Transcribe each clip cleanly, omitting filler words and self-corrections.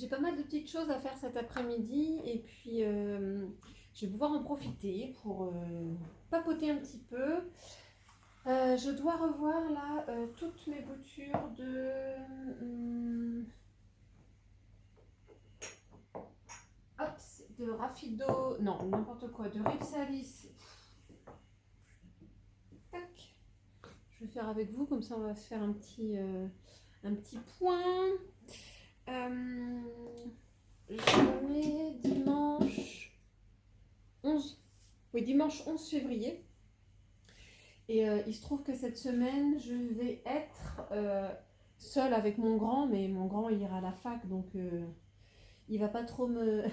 j'ai pas mal de petites choses à faire cet après-midi et puis je vais pouvoir en profiter pour papoter un petit peu. Je dois revoir là toutes mes boutures de Rafido, non, n'importe quoi, de Ripsalis. Tac. Je vais faire avec vous, comme ça on va se faire un petit point. Euh, je mets dimanche 11 février. Et il se trouve que cette semaine, je vais être seule avec mon grand, mais mon grand il ira à la fac, donc il va pas trop me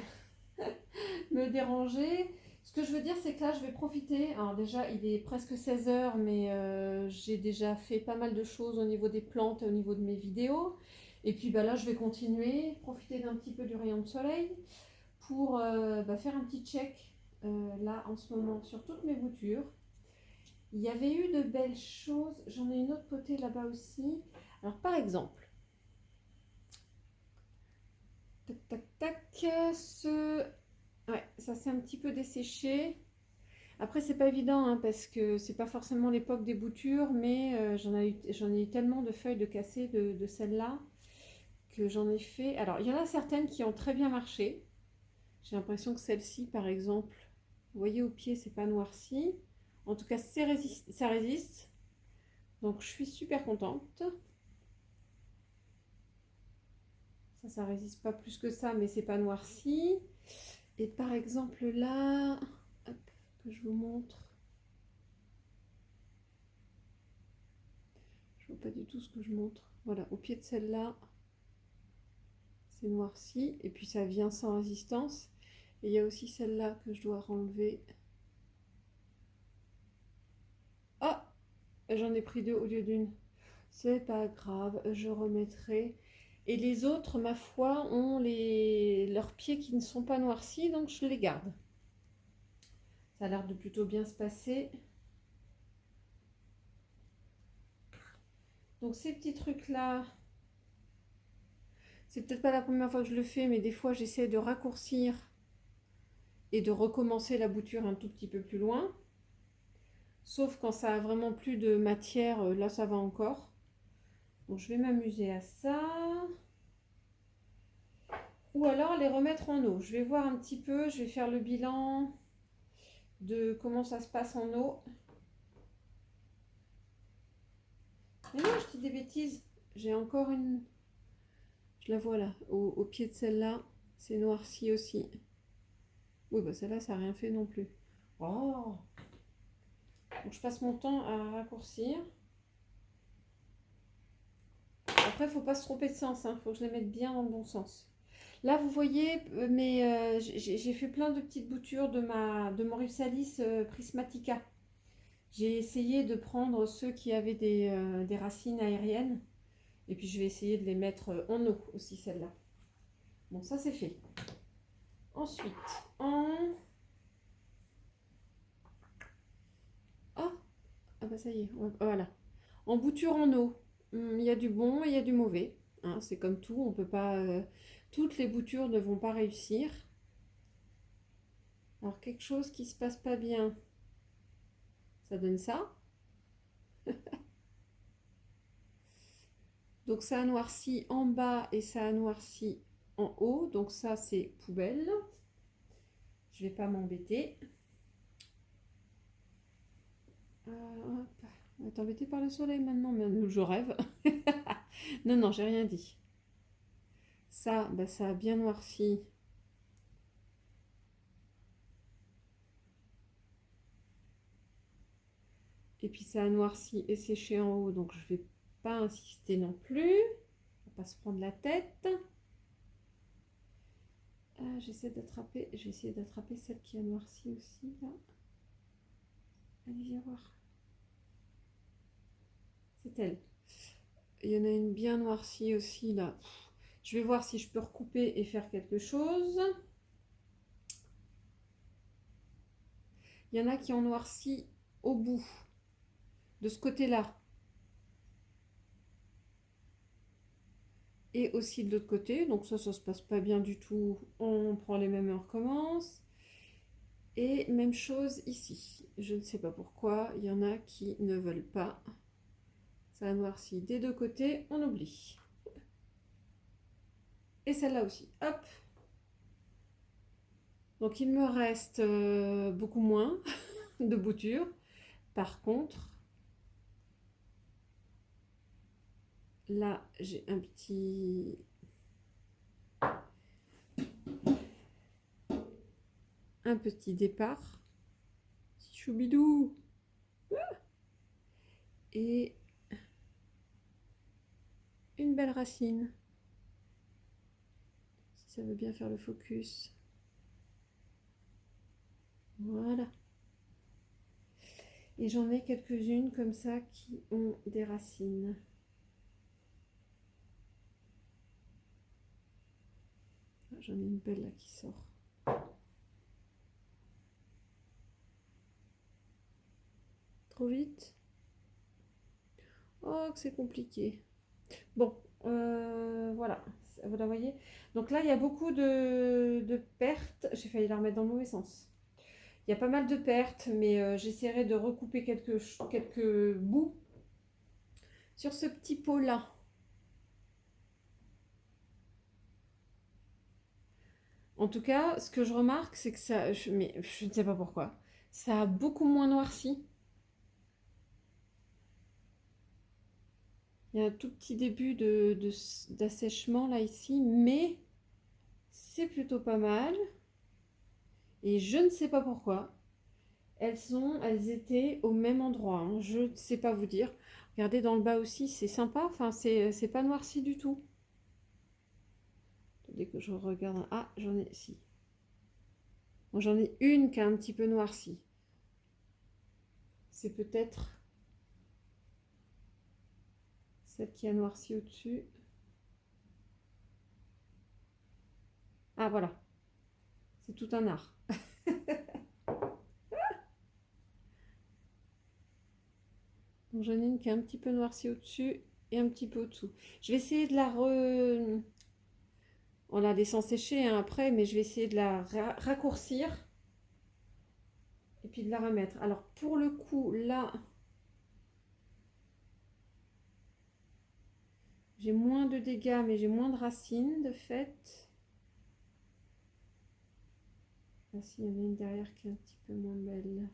déranger. Ce que je veux dire, c'est que là, je vais profiter. Alors déjà, il est presque 16 heures, mais j'ai déjà fait pas mal de choses au niveau des plantes et au niveau de mes vidéos. Et puis bah, là, je vais continuer, profiter d'un petit peu du rayon de soleil pour faire un petit check là en ce moment sur toutes mes boutures. Il y avait eu de belles choses. J'en ai une autre côté là-bas aussi. Alors par exemple, tac tac tac, ouais, ça s'est un petit peu desséché. Après, c'est pas évident hein, parce que c'est pas forcément l'époque des boutures, mais j'en ai eu tellement de feuilles de cassées de celles-là que j'en ai fait. Alors, il y en a certaines qui ont très bien marché. J'ai l'impression que celle-ci, par exemple, vous voyez au pied, c'est pas noirci. En tout cas, ça résiste. Donc, je suis super contente. Ça résiste pas plus que ça, mais c'est pas noirci. Et par exemple, là, hop, que je vous montre. Je vois pas du tout ce que je montre. Voilà, au pied de celle-là, c'est noirci. Et puis ça vient sans résistance. Et il y a aussi celle-là que je dois enlever. Ah, j'en ai pris deux au lieu d'une. C'est pas grave, je remettrai. Et les autres, ma foi, ont leurs pieds qui ne sont pas noircis, donc je les garde. Ça a l'air de plutôt bien se passer. Donc ces petits trucs-là, c'est peut-être pas la première fois que je le fais, mais des fois j'essaie de raccourcir et de recommencer la bouture un tout petit peu plus loin. Sauf quand ça a vraiment plus de matière, là ça va encore. Donc je vais m'amuser à ça. Ou alors les remettre en eau. Je vais voir un petit peu, je vais faire le bilan de comment ça se passe en eau. Mais non, je dis des bêtises. J'ai encore une... Je la vois là, au pied de celle-là. C'est noirci aussi. Oui, bah celle-là, ça n'a rien fait non plus. Oh! Donc je passe mon temps à raccourcir. Après, il ne faut pas se tromper de sens. Il faut que je les mette bien dans le bon sens. Là, vous voyez, j'ai fait plein de petites boutures de mon Ripsalis Prismatica. J'ai essayé de prendre ceux qui avaient des racines aériennes. Et puis, je vais essayer de les mettre en eau aussi, celle-là. Bon, ça, c'est fait. Ensuite, Ah, ah bah ça y est, voilà. En bouture en eau, il y a du bon et il y a du mauvais. Hein, c'est comme tout, on peut pas... toutes les boutures ne vont pas réussir. Alors, quelque chose qui se passe pas bien, ça donne ça. Donc ça a noirci en bas et ça a noirci en haut. Donc ça c'est poubelle. Je vais pas m'embêter. On va t'embêter par le soleil maintenant, mais je rêve. Non, non, j'ai rien dit. Ça, bah, ça a bien noirci. Et puis ça a noirci et séché en haut, donc je vais pas insister non plus. On va pas se prendre la tête. J'essaie d'attraper, je vais essayer d'attraper celle qui a noirci aussi là. Allez, viens voir. C'est elle. Il y en a une bien noircie aussi là. Je vais voir si je peux recouper et faire quelque chose. Il y en a qui ont noirci au bout, de ce côté-là. Et aussi de l'autre côté, donc ça se passe pas bien du tout. On prend les mêmes et on recommence. Et même chose ici. Je ne sais pas pourquoi, il y en a qui ne veulent pas. Ça a noirci des deux côtés, on oublie. Et celle-là aussi. Hop. Donc il me reste beaucoup moins de boutures. Par contre, là j'ai un petit départ. Petit choubidou. Et une belle racine. Si ça veut bien faire le focus. Voilà. Et j'en ai quelques-unes comme ça qui ont des racines. J'en ai une belle là qui sort. Trop vite. Oh, que c'est compliqué. Bon, voilà. Vous la voyez. Donc là, il y a beaucoup de pertes. J'ai failli la remettre dans le mauvais sens. Il y a pas mal de pertes, mais j'essaierai de recouper quelques bouts sur ce petit pot-là. En tout cas, ce que je remarque, c'est que ça... mais je ne sais pas pourquoi. Ça a beaucoup moins noirci. Il y a un tout petit début d'assèchement là ici, mais c'est plutôt pas mal. Et je ne sais pas pourquoi. Elles étaient au même endroit, hein. Je ne sais pas vous dire. Regardez dans le bas aussi, c'est sympa. Enfin, c'est pas noirci du tout. Dès que je regarde. Ah, j'en ai. Si. Bon, j'en ai une qui a un petit peu noirci. C'est peut-être celle qui a noirci au-dessus. Ah, voilà. C'est tout un art. Donc, j'en ai une qui a un petit peu noirci au-dessus et un petit peu au-dessous. Je vais essayer de la On la laisse sécher hein, après, mais je vais essayer de la raccourcir et puis de la remettre. Alors, pour le coup, là, j'ai moins de dégâts, mais j'ai moins de racines, de fait. Ah si, il y en a une derrière qui est un petit peu moins belle.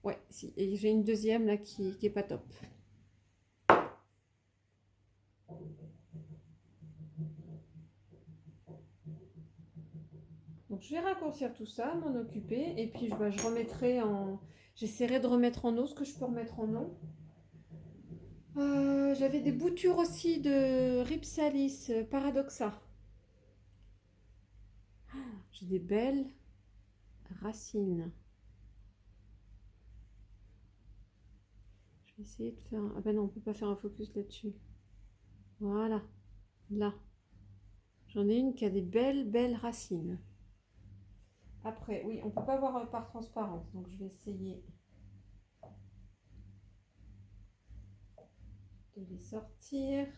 Ouais, si. Et j'ai une deuxième là qui est pas top. Donc je vais raccourcir tout ça, m'en occuper, et puis bah, je remettrai en... J'essaierai de remettre en eau ce que je peux remettre en eau. J'avais des boutures aussi de Ripsalis Paradoxa. J'ai des belles racines. Je vais essayer de faire... Ah ben non, on peut pas faire un focus là-dessus. Voilà, là. J'en ai une qui a des belles racines. Après, oui, on peut pas voir par transparence, donc je vais essayer de les sortir.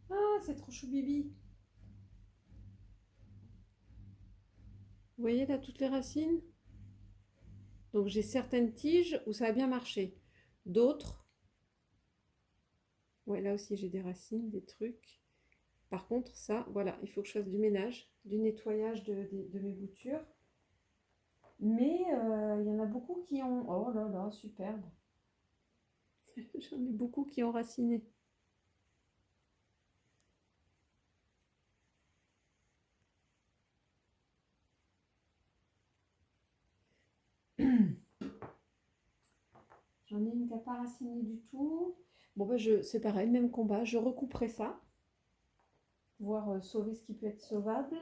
Ah, c'est trop chou bibi. Vous voyez là toutes les racines? Donc j'ai certaines tiges où ça a bien marché. D'autres, ouais, là aussi j'ai des racines, des trucs. Par contre, ça, voilà, il faut que je fasse du ménage, du nettoyage de mes boutures. Mais il y en a beaucoup qui ont... Oh là là, superbe. J'en ai beaucoup qui ont raciné. J'en ai une qui n'a pas raciné du tout. Bon, bah, c'est pareil, même combat. Je recouperai ça. Voir sauver ce qui peut être sauvable.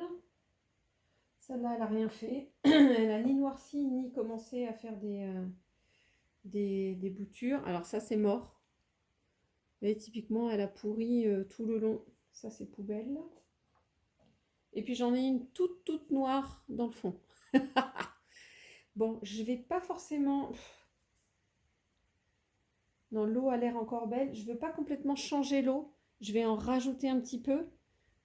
Celle-là, elle n'a rien fait. Elle n'a ni noirci, ni commencé à faire des boutures. Alors ça, c'est mort. Et typiquement, elle a pourri tout le long. Ça, c'est poubelle. Et puis, j'en ai une toute noire dans le fond. Bon, je vais pas forcément... Non, l'eau a l'air encore belle. Je ne veux pas complètement changer l'eau. Je vais en rajouter un petit peu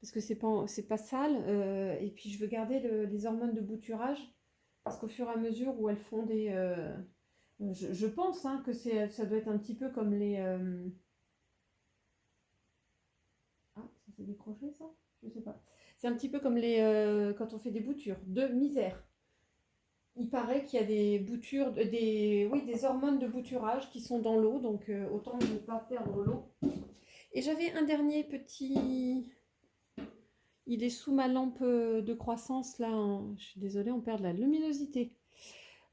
parce que c'est pas sale. Et puis je veux garder les hormones de bouturage parce qu'au fur et à mesure où elles font des... je pense hein, que ça doit être un petit peu comme les... Ah, ça s'est décroché ça? Je sais pas. C'est un petit peu comme les quand on fait des boutures de misère. Il paraît qu'il y a des boutures, oui, des hormones de bouturage qui sont dans l'eau, donc autant ne pas perdre l'eau. Et j'avais un dernier petit. Il est sous ma lampe de croissance là. Je suis désolée, on perd de la luminosité.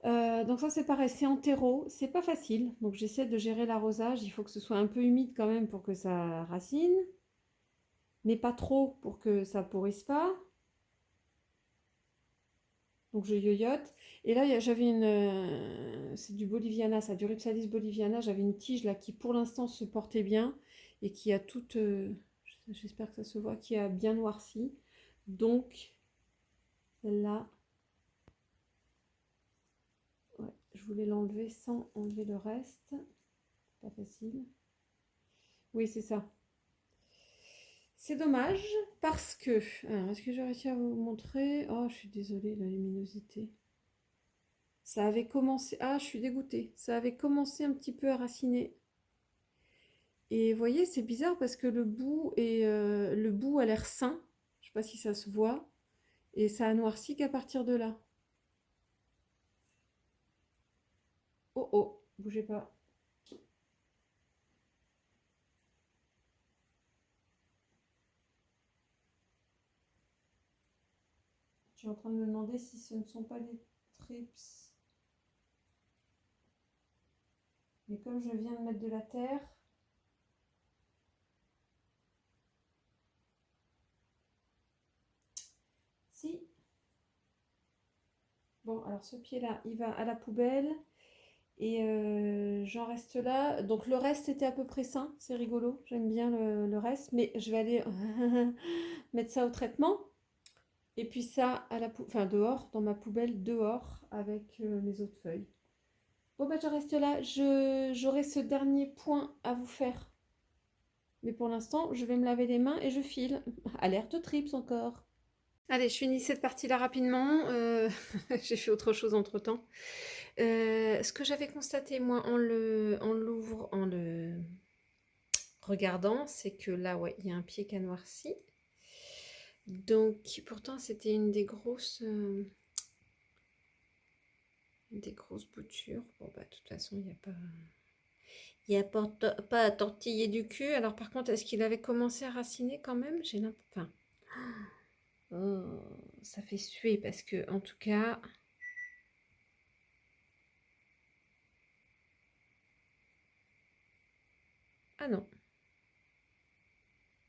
Donc ça c'est pareil, c'est en terreau, c'est pas facile. Donc j'essaie de gérer l'arrosage. Il faut que ce soit un peu humide quand même pour que ça racine, mais pas trop pour que ça pourrisse pas. Donc je yoyote. Et là, j'avais une. C'est du Boliviana, ça, du Ripsalis Boliviana. J'avais une tige là qui pour l'instant se portait bien et qui a toute. J'espère que ça se voit, qui a bien noirci. Donc, celle-là, ouais, je voulais l'enlever sans enlever le reste. Pas facile. Oui, c'est ça. C'est dommage parce que. Alors, est-ce que j'ai réussi à vous montrer? Oh, je suis désolée, la luminosité. Ça avait commencé. Ah, je suis dégoûtée. Ça avait commencé un petit peu à raciner. Et vous voyez, c'est bizarre parce que le bout a l'air sain. Je sais pas si ça se voit. Et ça a noirci qu'à partir de là. Oh oh, bougez pas. Je suis en train de me demander si ce ne sont pas des trips. Mais comme je viens de mettre de la terre, si. Bon, alors ce pied-là, il va à la poubelle. Et j'en reste là. Donc le reste était à peu près sain. C'est rigolo. J'aime bien le reste. Mais je vais aller mettre ça au traitement. Et puis ça enfin dehors, dans ma poubelle, dehors, avec mes autres feuilles. Bon bah je reste là. J'aurai ce dernier point à vous faire. Mais pour l'instant, je vais me laver les mains et je file. Alerte trips encore. Allez, je finis cette partie-là rapidement. J'ai fait autre chose entre-temps. Ce que j'avais constaté, moi, en le regardant, c'est que là, ouais, il y a un pied qui a noirci. Donc, pourtant, c'était une des grosses boutures. Bon, bah, de toute façon, il n'y a pas à tortiller du cul. Alors, par contre, est-ce qu'il avait commencé à raciner quand même? J'ai l'impression. Oh, ça fait suer parce que, en tout cas. Ah non,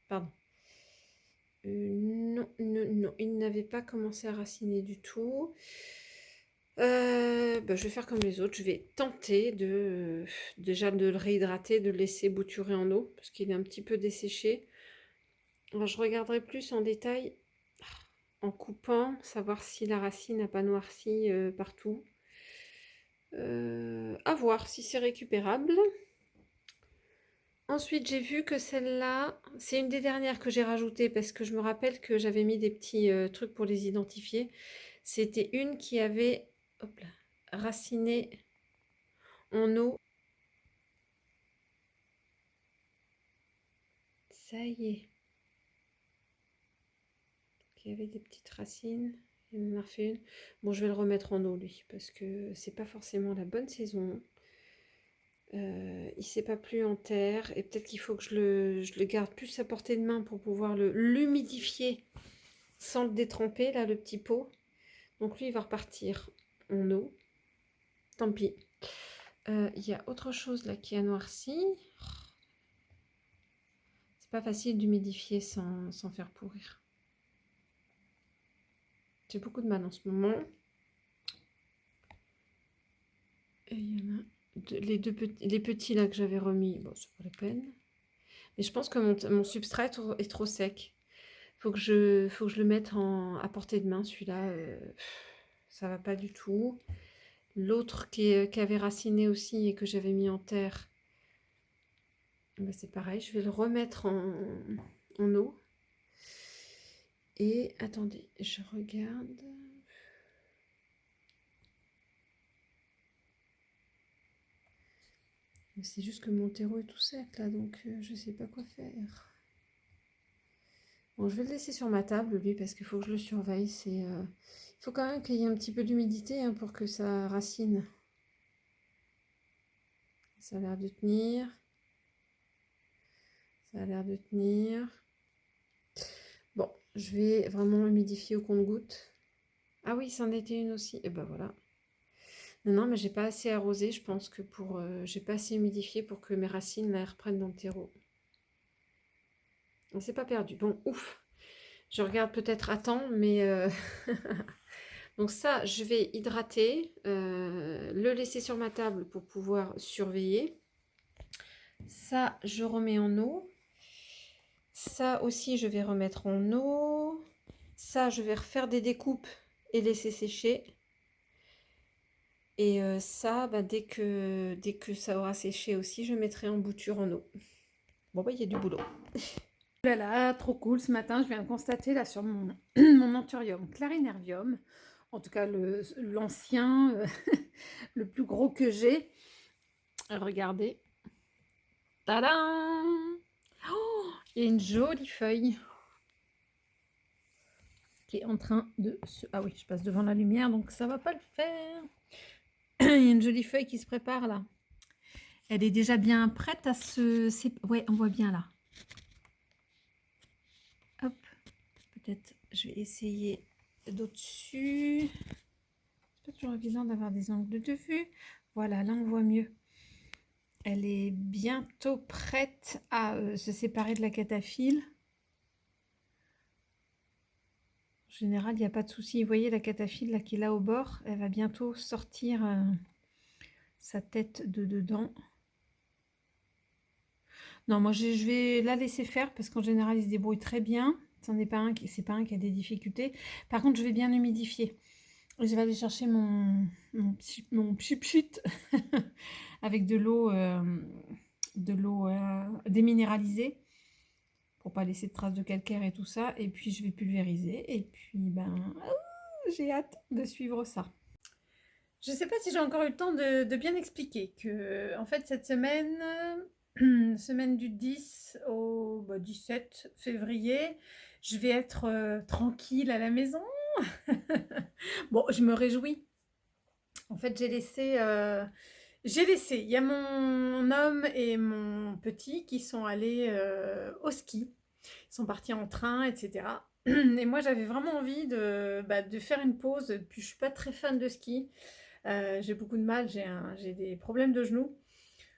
pardon. Non, non, non, il n'avait pas commencé à raciner du tout. Bah, je vais faire comme les autres. Je vais tenter déjà de le réhydrater, de le laisser bouturer en eau, parce qu'il est un petit peu desséché. Alors, je regarderai plus en détail en coupant, savoir si la racine n'a pas noirci partout. À voir si c'est récupérable. Ensuite, j'ai vu que celle-là, c'est une des dernières que j'ai rajoutées parce que je me rappelle que j'avais mis des petits trucs pour les identifier. C'était une qui avait hop là, raciné en eau. Ça y est. Qui avait des petites racines. Il m'en a refait une. Bon, je vais le remettre en eau, lui, parce que c'est pas forcément la bonne saison. Il s'est pas plu en terre. Et peut-être qu'il faut que je le garde plus à portée de main pour pouvoir l'humidifier sans le détremper, là, le petit pot. Donc lui, il va repartir en eau. Tant pis. Il y a autre chose là qui a noirci. C'est pas facile d'humidifier sans faire pourrir. J'ai beaucoup de mal en ce moment. Et il y en a les petits là que j'avais remis. Bon, c'est pas la peine. Mais je pense que mon substrat est trop sec. Faut que je le mette à portée de main. Celui-là, ça va pas du tout. L'autre qui avait raciné aussi et que j'avais mis en terre. Ben, c'est pareil, je vais le remettre en eau. Et attendez, je regarde. C'est juste que mon terreau est tout sec là, donc je sais pas quoi faire. Bon, je vais le laisser sur ma table, lui, parce qu'il faut que je le surveille. Il faut quand même qu'il y ait un petit peu d'humidité hein, pour que ça racine. Ça a l'air de tenir. Ça a l'air de tenir. Bon, je vais vraiment humidifier au compte-gouttes. Ah oui, c'en était une aussi. Et ben voilà. Non, mais j'ai pas assez arrosé. Je pense que j'ai pas assez humidifié pour que mes racines là, reprennent dans le terreau. On s'est pas perdu. Bon, ouf. Je regarde peut-être à temps, mais donc ça, je vais hydrater, le laisser sur ma table pour pouvoir surveiller. Ça, je remets en eau. Ça aussi, je vais remettre en eau. Ça, je vais refaire des découpes et laisser sécher. Et ça, bah, dès que ça aura séché aussi, je mettrai en bouture en eau. Bon, bah, il y a du boulot. Là, là, trop cool. Ce matin, je viens de constater là sur mon, mon Anthurium clarinervium, en tout cas l'ancien, le plus gros que j'ai. Regardez. Tadam! Oh, il y a une jolie feuille qui est en train de se... Ah oui, je passe devant la lumière, donc ça va pas le faire. Il y a une jolie feuille qui se prépare là. Elle est déjà bien prête à se... Ouais, on voit bien là. Hop. Peut-être je vais essayer d'au-dessus. C'est pas toujours évident d'avoir des angles de vue. Voilà, là on voit mieux. Elle est bientôt prête à se séparer de la cataphylle. En général, il n'y a pas de souci. Vous voyez la cataphylle là qui est là au bord, elle va bientôt sortir sa tête de dedans. Non, moi je vais la laisser faire parce qu'en général il se débrouille très bien. C'est pas un qui a des difficultés. Par contre, je vais bien humidifier. Je vais aller chercher mon pchit avec de l'eau déminéralisée pour pas laisser de traces de calcaire et tout ça. Et puis je vais pulvériser. Et puis j'ai hâte de suivre ça. Je ne sais pas si j'ai encore eu le temps de bien expliquer que en fait cette semaine, semaine du 10 au 17 février, je vais être tranquille à la maison. Bon, je me réjouis. En fait, j'ai laissé, il y a mon homme et mon petit qui sont allés au ski. Ils sont partis en train, etc. Et moi, j'avais vraiment envie de faire une pause. Puis, je suis pas très fan de ski. J'ai beaucoup de mal, j'ai des problèmes de genoux.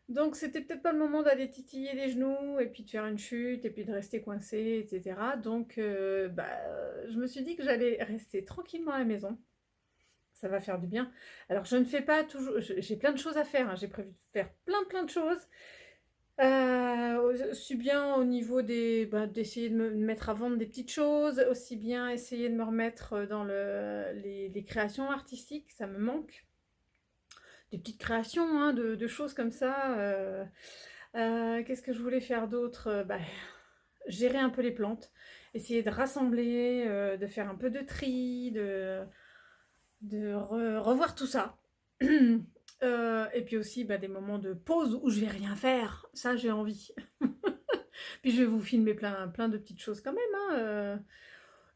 Donc, c'était peut-être pas le moment d'aller titiller les genoux et puis de faire une chute et puis de rester coincé, etc. Donc, je me suis dit que j'allais rester tranquillement à la maison. Ça va faire du bien. Alors, je ne fais pas toujours... J'ai plein de choses à faire. Hein. J'ai prévu de faire plein de choses. Aussi bien au niveau d'essayer de me mettre à vendre des petites choses, aussi bien essayer de me remettre dans les créations artistiques. Ça me manque. Des petites créations, hein, de choses comme ça. Qu'est-ce que je voulais faire d'autre? Gérer un peu les plantes. Essayer de rassembler, de faire un peu de tri, revoir tout ça. Et puis aussi des moments de pause où je vais rien faire. Ça, j'ai envie. Puis je vais vous filmer plein de petites choses quand même. Hein.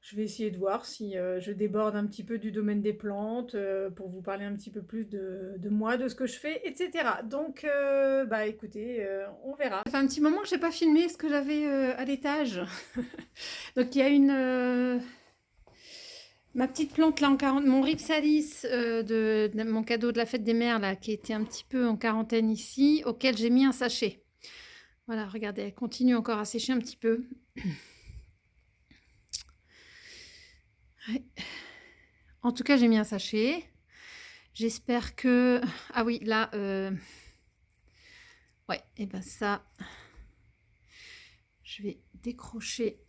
Je vais essayer de voir si je déborde un petit peu du domaine des plantes pour vous parler un petit peu plus de moi, de ce que je fais, etc. Donc, écoutez, on verra. Ça fait un petit moment que je n'ai pas filmé ce que j'avais à l'étage. Donc, il y a ma petite plante là en quarantaine, mon Rhipsalis de mon cadeau de la fête des mères là, qui était un petit peu en quarantaine ici, auquel j'ai mis un sachet. Voilà, regardez, elle continue encore à sécher un petit peu. Ouais. En tout cas, j'ai mis un sachet. J'espère que... Ah oui, là... Ouais, et ben ça... Je vais décrocher.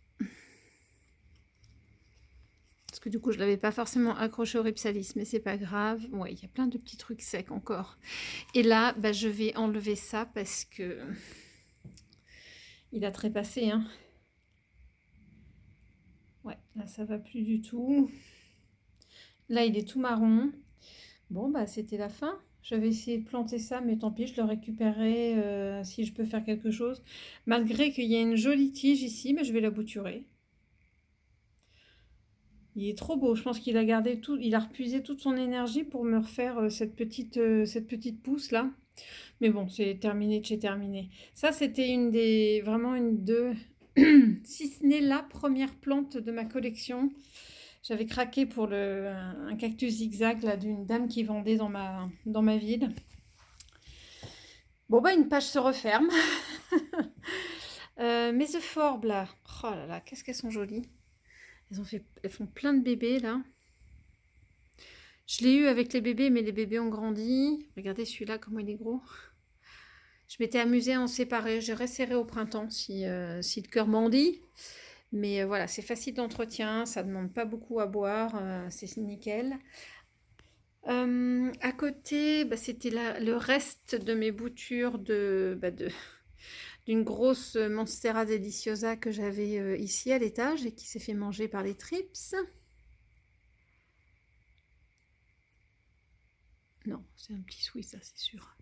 Parce que du coup, je ne l'avais pas forcément accroché au Rhipsalis, mais c'est pas grave. Ouais, il y a plein de petits trucs secs encore. Et là, je vais enlever ça parce que... Il a trépassé, hein. Ouais, là, ça va plus du tout. Là, il est tout marron. Bon, bah, c'était la fin. Je vais essayer de planter ça, mais tant pis, je le récupérerai si je peux faire quelque chose. Malgré qu'il y a une jolie tige ici, mais je vais la bouturer. Il est trop beau. Je pense qu'il a gardé tout, il a repuisé toute son énergie pour me refaire cette petite pousse là. Mais bon, c'est terminé de chez terminé. Ça, c'était vraiment une de, si ce n'est la première plante de ma collection. J'avais craqué pour un cactus zigzag là d'une dame qui vendait dans ma ville. Bon bah une page se referme. Mes euphorbes là, oh là là, qu'est-ce qu'elles sont jolies. Elles font plein de bébés là. Je l'ai eu avec les bébés, mais les bébés ont grandi. Regardez celui-là, comment il est gros. Je m'étais amusée à en séparer. J'ai resserré au printemps si le cœur m'en dit. Mais voilà, c'est facile d'entretien, ça ne demande pas beaucoup à boire, c'est nickel. À côté, bah, c'était le reste de mes boutures d'une grosse Monstera Deliciosa que j'avais ici à l'étage et qui s'est fait manger par les trips. Non, c'est un petit Swiss, ça c'est sûr.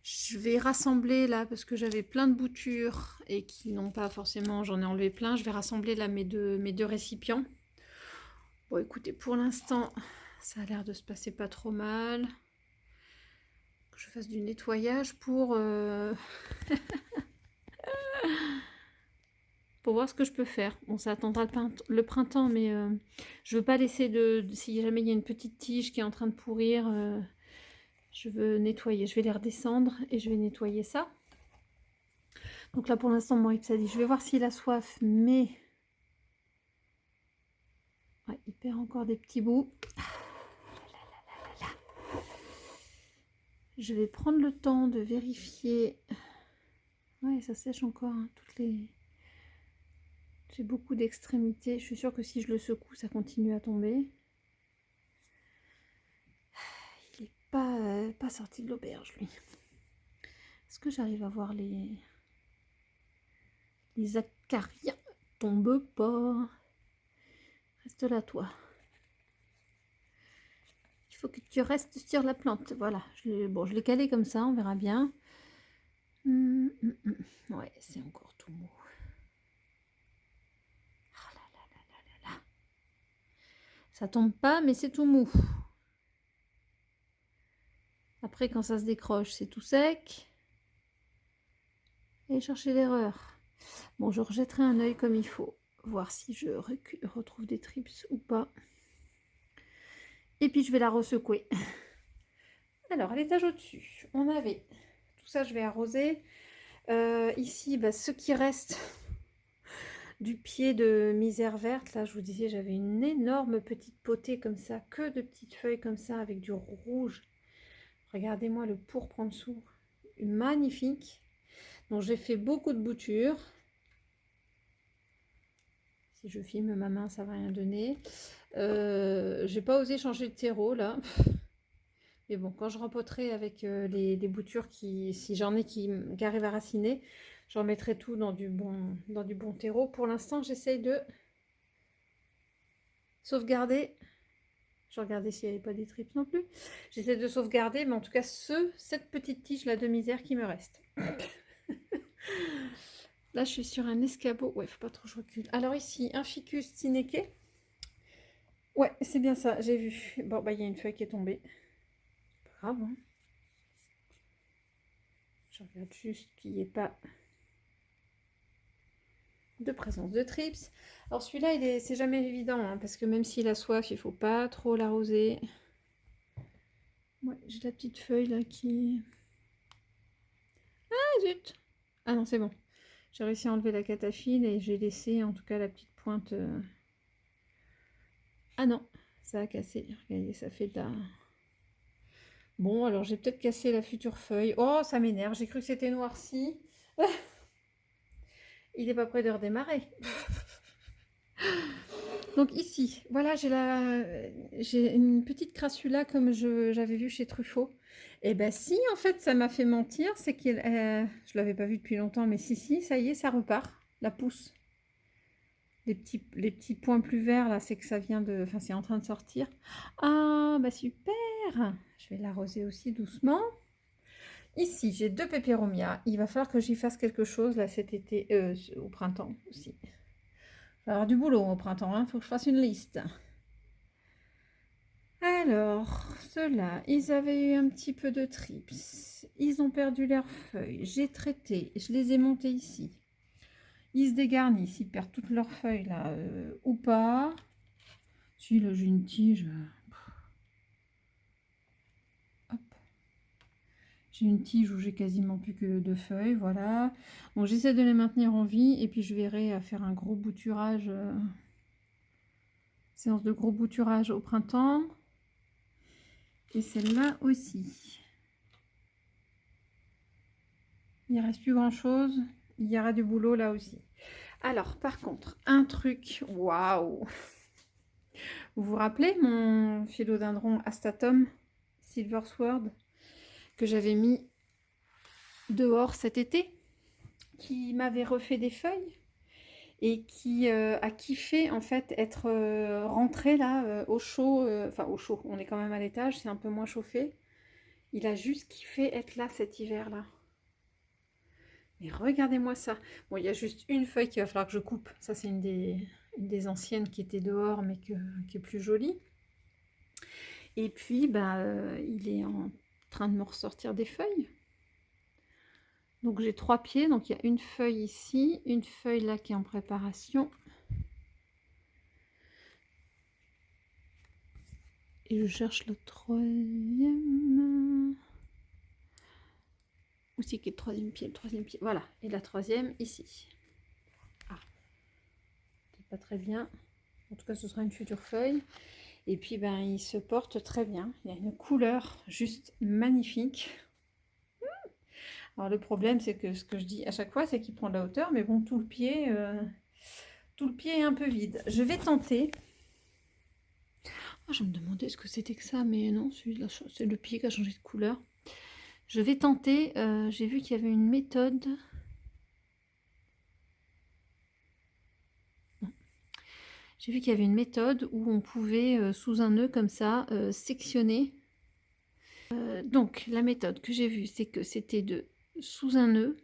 Je vais rassembler là parce que j'avais plein de boutures et qui n'ont pas forcément, j'en ai enlevé plein. Je vais rassembler là mes deux récipients. Bon, écoutez, pour l'instant, ça a l'air de se passer pas trop mal. Que je fasse du nettoyage pour voir ce que je peux faire. Bon, ça attendra le printemps, mais je veux pas laisser si jamais il y a une petite tige qui est en train de pourrir, je veux nettoyer. Je vais les redescendre et je vais nettoyer ça. Donc là, pour l'instant, mon Rips a dit, je vais voir s'il a soif, mais ouais, il perd encore des petits bouts. Je vais prendre le temps de vérifier. Ouais, ça sèche encore, hein, J'ai beaucoup d'extrémités. Je suis sûre que si je le secoue, ça continue à tomber. Il n'est pas sorti de l'auberge, lui. Est-ce que j'arrive à voir les acariens? Tombe pas. Reste là, toi. Il faut que tu restes sur la plante. Voilà. Je l'ai calé comme ça, on verra bien. Ouais, c'est encore tout mou. Oh là là là là là là. Ça tombe pas, mais c'est tout mou. Après, quand ça se décroche, c'est tout sec. Et chercher l'erreur. Bon, je rejetterai un œil comme il faut. Voir si je retrouve des trips ou pas. Et puis, je vais la ressecouer. Alors, à l'étage au-dessus, on avait... Tout ça, je vais arroser. Ici, bah, ce qui reste du pied de misère verte. Là, je vous disais, j'avais une énorme petite potée comme ça. Que de petites feuilles comme ça avec du rouge. Regardez-moi le pourpre en dessous. Magnifique. Donc, j'ai fait beaucoup de boutures. Si je filme ma main, ça va rien donner. J'ai pas osé changer de terreau là. Mais bon, quand je rempoterai avec les boutures si j'en ai qui arrivent à raciner, j'en mettrai tout dans du bon terreau. Pour l'instant, j'essaye de sauvegarder. Je regardais s'il n'y avait pas des trips non plus. J'essaie de sauvegarder, mais en tout cas, cette petite tige là de misère qui me reste. Là, je suis sur un escabeau. Ouais, faut pas trop que je recule. Alors ici, un ficus tineke. Ouais, c'est bien ça, j'ai vu. Bon, bah, il y a une feuille qui est tombée. Pas grave, hein. Je regarde juste qu'il n'y ait pas de présence de trips. Alors celui-là, c'est jamais évident, hein, parce que même s'il a soif, il faut pas trop l'arroser. Ouais, j'ai la petite feuille là qui... Ah, zut! Ah non, c'est bon. J'ai réussi à enlever la cataphylle et j'ai laissé en tout cas la petite pointe... Ah non, ça a cassé. Regardez, ça fait de la... Bon, alors j'ai peut-être cassé la future feuille. Oh, ça m'énerve. J'ai cru que c'était noirci. Il n'est pas prêt de redémarrer. Donc ici, voilà, j'ai une petite crassula comme j'avais vu chez Truffaut. Et ben si, en fait, ça m'a fait mentir, c'est que je l'avais pas vu depuis longtemps, mais si, ça y est, ça repart, la pousse. Les petits points plus verts, là, c'est que ça vient de... Enfin, c'est en train de sortir. Ah, bah super! Je vais l'arroser aussi doucement. Ici, j'ai 2 péperomias. Il va falloir que j'y fasse quelque chose, là, cet été, au printemps aussi. Il va y avoir du boulot au printemps, hein. Faut que je fasse une liste. Alors, ceux-là, ils avaient eu un petit peu de trips. Ils ont perdu leurs feuilles. J'ai traité, je les ai montés ici. Ils se dégarnissent, ils perdent toutes leurs feuilles là, ou pas. Si, là j'ai une tige. Hop. J'ai une tige où j'ai quasiment plus que 2 feuilles, voilà. Bon, j'essaie de les maintenir en vie et puis je verrai à faire un gros bouturage. Séance de gros bouturage au printemps. Et celle-là aussi. Il ne reste plus grand-chose. Il y aura du boulot là aussi. Alors, par contre, un truc, waouh! Vous vous rappelez mon philodendron Astatum Silver Sword que j'avais mis dehors cet été, qui m'avait refait des feuilles et qui a kiffé en fait être rentré là au chaud, enfin au chaud, on est quand même à l'étage, c'est un peu moins chauffé. Il a juste kiffé être là cet hiver là. Mais regardez-moi ça. Bon, il y a juste une feuille qu'il va falloir que je coupe. Ça, c'est une des anciennes qui était dehors, mais qui est plus jolie. Et puis, bah, il est en train de me ressortir des feuilles. Donc, j'ai 3 pieds. Donc, il y a une feuille ici, une feuille là qui est en préparation. Et je cherche le 3e. Où c'est qui est le 3e pied? Le 3e pied. Voilà. Et la 3e ici. Ah. C'est pas très bien. En tout cas, ce sera une future feuille. Et puis, ben, il se porte très bien. Il y a une couleur juste magnifique. Alors, le problème, c'est que ce que je dis à chaque fois, c'est qu'il prend de la hauteur. Mais bon, tout le pied est un peu vide. Je vais tenter. Oh, je me demandais ce que c'était que ça. Mais non, c'est le pied qui a changé de couleur. Je vais tenter. J'ai vu qu'il y avait une méthode. J'ai vu qu'il y avait une méthode où on pouvait, sous un nœud comme ça, sectionner. Donc, la méthode que j'ai vue, c'est que c'était sous un nœud,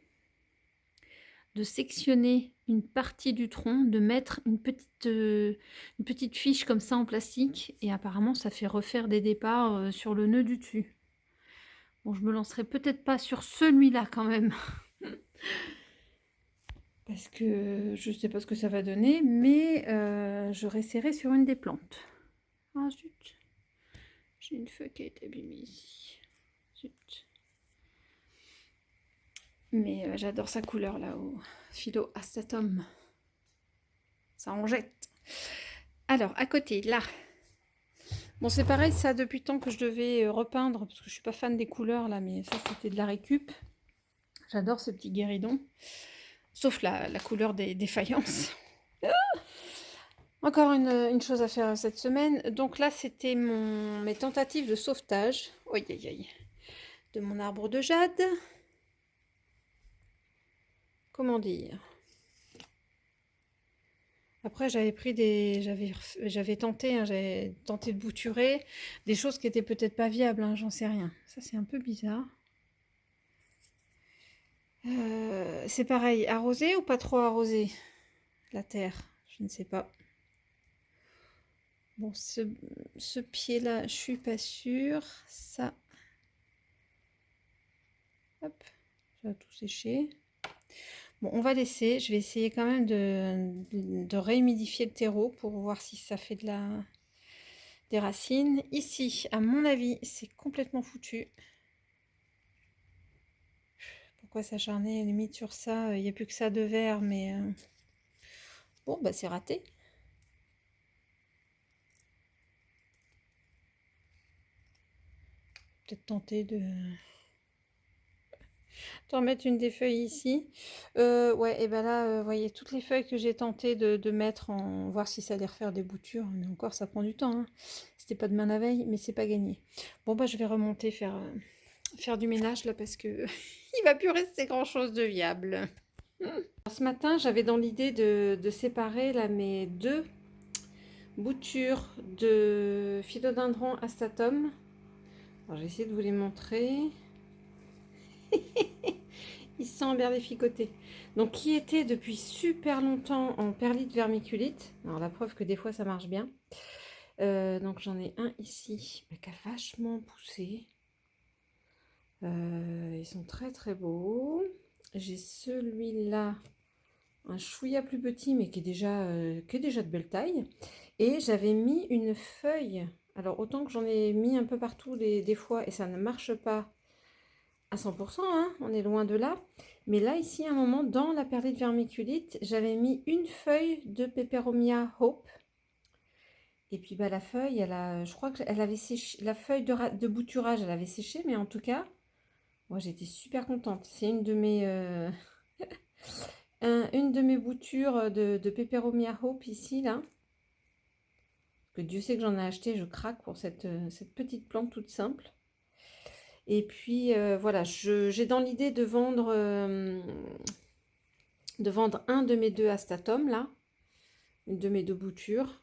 de sectionner une partie du tronc, de mettre une petite fiche comme ça en plastique, et apparemment ça fait refaire des départs sur le nœud du dessus. Bon, je me lancerai peut-être pas sur celui-là quand même, parce que je sais pas ce que ça va donner, mais je réessayerai sur une des plantes. Ah zut, j'ai une feuille qui a été abîmée ici. Zut. Mais j'adore sa couleur là au philo astatum. Ça en jette. Alors, à côté, là. Bon, c'est pareil, ça, depuis le temps que je devais repeindre, parce que je suis pas fan des couleurs, là, mais ça, c'était de la récup. J'adore ce petit guéridon. Sauf la couleur des faïences. Encore une chose à faire cette semaine. Donc là, c'était mes tentatives de sauvetage. Aïe, aïe, aïe. De mon arbre de jade. Comment dire? Après, j'avais tenté, hein, j'avais tenté de bouturer des choses qui étaient peut-être pas viables, hein, j'en sais rien. Ça, c'est un peu bizarre. C'est pareil, arrosé ou pas trop arrosé? La terre, je ne sais pas. Bon, ce pied-là, je suis pas sûre. Ça, hop, ça va tout sécher. Bon, on va laisser. Je vais essayer quand même de réhumidifier le terreau pour voir si ça fait des racines. Ici, à mon avis, c'est complètement foutu. Pourquoi s'acharner limite sur ça? Il n'y a plus que ça de vert, mais bon, bah c'est raté. Peut-être tenter de... de remettre une des feuilles ici. Ouais, et ben là, vous voyez, toutes les feuilles que j'ai tenté de mettre en... voir si ça allait refaire des boutures. Mais encore, ça prend du temps, hein. C'était pas demain la veille, mais c'est pas gagné. Bon, bah, je vais remonter faire du ménage, là, parce que il va plus rester grand-chose de viable. Alors, ce matin, j'avais dans l'idée de séparer, là, mes 2 boutures de philodendron astatum. Alors, je vais essayer de vous les montrer. Ils se sont bien déficotés. Donc, qui était depuis super longtemps en perlite vermiculite. Alors, la preuve que des fois, ça marche bien. Donc, j'en ai un ici qui a vachement poussé. Ils sont très très beaux. J'ai celui-là, un chouïa plus petit, mais qui est déjà de belle taille. Et j'avais mis une feuille. Alors, autant que j'en ai mis un peu partout des fois, et ça ne marche pas à 100%, hein, on est loin de là. Mais là, ici, à un moment, dans la perlite vermiculite, j'avais mis une feuille de Peperomia Hope. Et puis, bah, la feuille, je crois qu'elle avait séché, la feuille de bouturage, elle avait séché, mais en tout cas, moi, j'étais super contente. C'est une de mes, une de mes boutures de Peperomia Hope ici, là. Que Dieu sait que j'en ai acheté, je craque pour cette petite plante toute simple. Et puis, voilà, j'ai dans l'idée de vendre un de mes 2 astatums, là. Une de mes 2 boutures.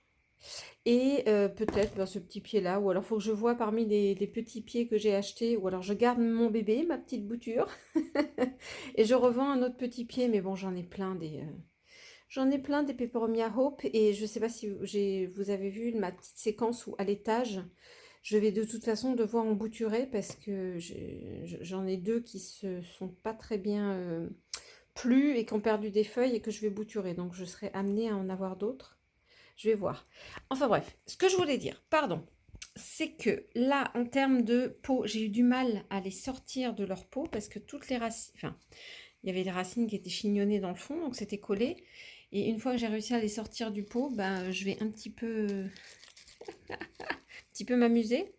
Et peut-être ce petit pied là, ou alors il faut que je vois parmi les petits pieds que j'ai achetés, ou alors je garde mon bébé, ma petite bouture, et je revends un autre petit pied, mais bon, j'en ai plein des Peperomia Hope, et je sais pas si vous avez vu ma petite séquence où à l'étage, je vais de toute façon devoir en bouturer, parce que j'en ai 2 qui se sont pas très bien plu et qui ont perdu des feuilles et que je vais bouturer, donc je serai amenée à en avoir d'autres. Je vais voir. Enfin bref, ce que je voulais dire, pardon, c'est que là, en termes de peau, j'ai eu du mal à les sortir de leur peau parce que toutes les racines, enfin, il y avait les racines qui étaient chignonnées dans le fond, donc c'était collé. Et une fois que j'ai réussi à les sortir du pot, ben, je vais un petit peu m'amuser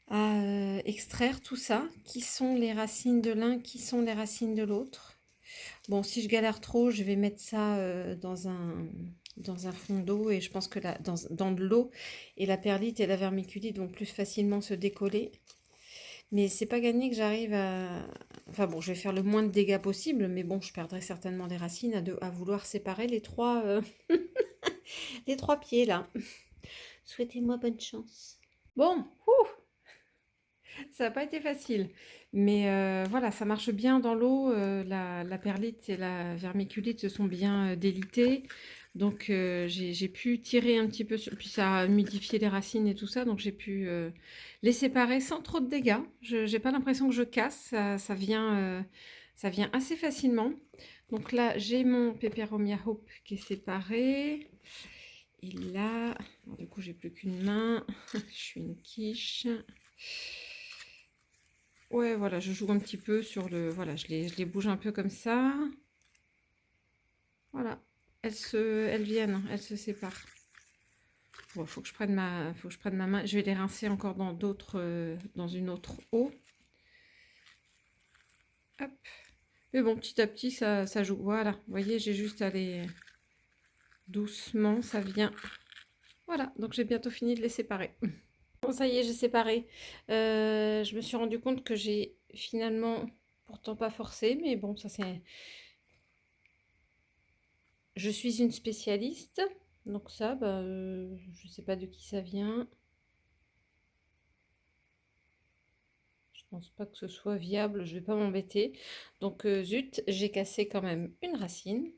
à extraire tout ça. Qui sont les racines de l'un, qui sont les racines de l'autre. Bon, si je galère trop, je vais mettre ça dans un fond d'eau, et je pense que dans de l'eau, et la perlite et la vermiculite vont plus facilement se décoller. Mais c'est pas gagné que j'arrive à... Enfin bon, je vais faire le moins de dégâts possible, mais bon, je perdrai certainement les racines à vouloir séparer les 3 les 3 pieds là. Souhaitez-moi bonne chance. Bon, ça n'a pas été facile. Mais voilà, ça marche bien dans l'eau. La perlite et la vermiculite se sont bien délitées. Donc j'ai pu tirer un petit peu, puis ça a humidifié les racines et tout ça. Donc j'ai pu les séparer sans trop de dégâts. Je n'ai pas l'impression que je casse. Ça vient assez facilement. Donc là, j'ai mon Peperomia Hope qui est séparé. Et là, alors, du coup, j'ai plus qu'une main. Je suis une quiche. Ouais, voilà, je joue un petit peu sur le... Voilà, je les bouge un peu comme ça. Voilà, elles viennent, elles se séparent. Bon, faut que je prenne ma main. Je vais les rincer encore dans une autre eau. Hop. Mais bon, petit à petit, ça joue. Voilà, vous voyez, j'ai juste à aller doucement, ça vient. Voilà, donc j'ai bientôt fini de les séparer. Bon, ça y est, j'ai séparé. Je me suis rendu compte que j'ai finalement, pourtant pas forcé, mais bon, ça c'est... Je suis une spécialiste, donc ça, bah, je sais pas de qui ça vient. Je pense pas que ce soit viable, je vais pas m'embêter. Donc zut, j'ai cassé quand même une racine.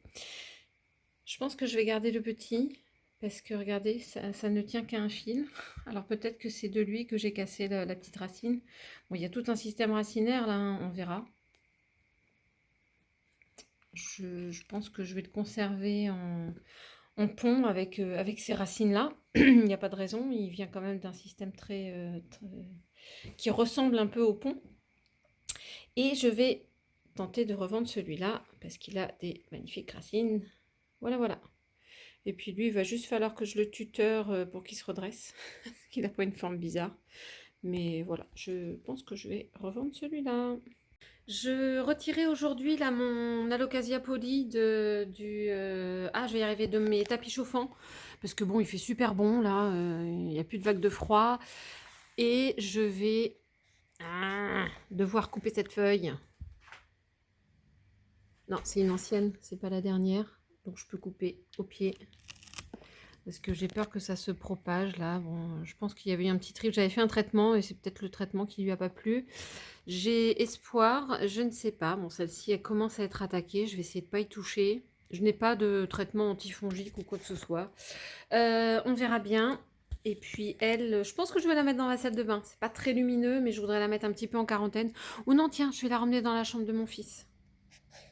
Je pense que je vais garder le petit, parce que regardez, ça ne tient qu'à un fil. Alors peut-être que c'est de lui que j'ai cassé la petite racine. Bon, il y a tout un système racinaire là, hein, on verra. Je pense que je vais le conserver en pont avec ces racines-là. Il n'y a pas de raison, il vient quand même d'un système qui ressemble un peu au pont. Et je vais tenter de revendre celui-là, parce qu'il a des magnifiques racines. Voilà, voilà. Et puis lui, il va juste falloir que je le tuteur pour qu'il se redresse, parce qu'il n'a pas une forme bizarre. Mais voilà, je pense que je vais revendre celui-là. Je retirais aujourd'hui là mon Alocasia Poly je vais y arriver, de mes tapis chauffants. Parce que bon, il fait super bon là, il n'y a plus de vague de froid. Et je vais devoir couper cette feuille. Non, c'est une ancienne, c'est pas la dernière. Donc je peux couper au pied. Parce que j'ai peur que ça se propage là. Bon, je pense qu'il y avait eu un petit trip. J'avais fait un traitement et c'est peut-être le traitement qui lui a pas plu. J'ai espoir, je ne sais pas. Bon, celle-ci, elle commence à être attaquée. Je vais essayer de ne pas y toucher. Je n'ai pas de traitement antifongique ou quoi que ce soit. On verra bien. Et puis elle, je pense que je vais la mettre dans la salle de bain. C'est pas très lumineux, mais je voudrais la mettre un petit peu en quarantaine. Ou non, tiens, je vais la ramener dans la chambre de mon fils.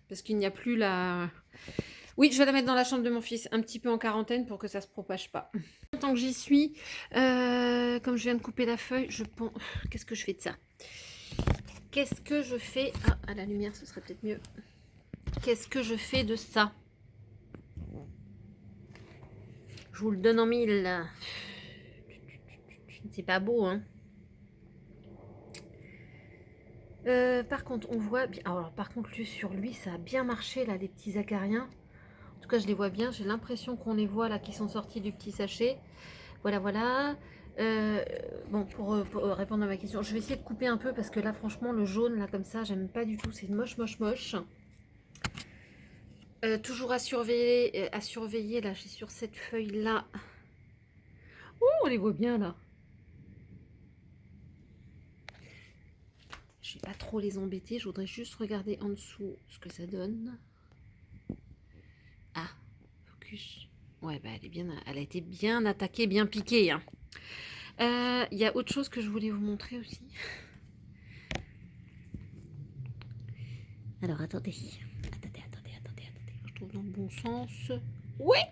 Parce qu'il n'y a plus la... Oui, je vais la mettre dans la chambre de mon fils, un petit peu en quarantaine pour que ça se propage pas. Tant que j'y suis, comme je viens de couper la feuille, je pense... Qu'est-ce que je fais de ça? Qu'est-ce que je fais? Ah, à la lumière, ce serait peut-être mieux. Qu'est-ce que je fais de ça? Je vous le donne en mille. C'est pas beau, hein. Par contre, on voit bien... Alors, par contre, sur lui, ça a bien marché, là, les petits acariens. En tout cas, je les vois bien. J'ai l'impression qu'on les voit, là, qui sont sortis du petit sachet. Voilà, voilà. Bon, pour répondre à ma question, je vais essayer de couper un peu parce que là, franchement, le jaune, là, comme ça, j'aime pas du tout. C'est moche, moche, moche. Toujours à surveiller, là, j'ai sur cette feuille-là. Oh, on les voit bien, là. Je vais pas trop les embêter. Je voudrais juste regarder en dessous ce que ça donne. Ah, focus. Ouais, bah, elle a été bien attaquée, bien piquée, hein. Y a autre chose que je voulais vous montrer aussi. Alors, attendez. Attendez. Je trouve dans le bon sens. Ouais!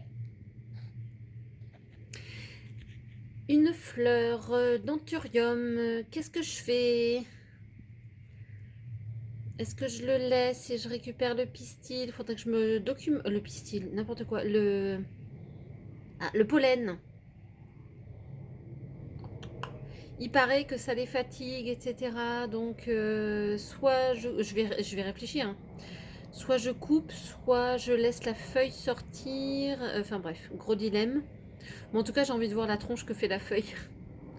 Une fleur d'anthurium. Qu'est-ce que je fais? Est-ce que je le laisse et je récupère le pistil? Il faudrait que je me documente. Le pistil, n'importe quoi. Le pollen. Il paraît que ça les fatigue, etc. Donc, soit je vais réfléchir, hein. Soit je coupe, soit je laisse la feuille sortir. Enfin bref, gros dilemme. Mais en tout cas, j'ai envie de voir la tronche que fait la feuille.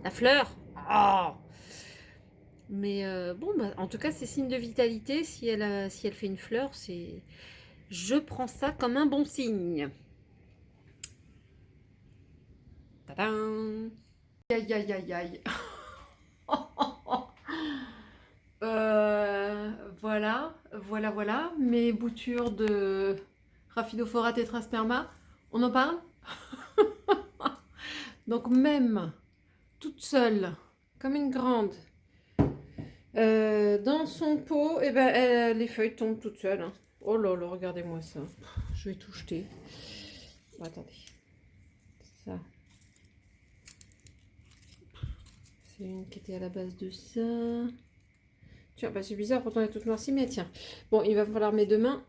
La fleur. Oh, mais bon, bah, en tout cas, c'est signe de vitalité. Si elle fait une fleur, je prends ça comme un bon signe. Tadam! Aïe, aïe, aïe, aïe. Voilà. Mes boutures de Rhaphidophora tetrasperma. On en parle? Donc même toute seule, comme une grande, dans son pot, et ben, les feuilles tombent toutes seules, hein. Oh là là, regardez-moi ça. Je vais tout jeter. Bon, attendez. Ça. C'est une qui était à la base de ça. Tiens, bah c'est bizarre, pourtant elle est toute noircie, mais tiens. Bon, il va falloir mes deux mains.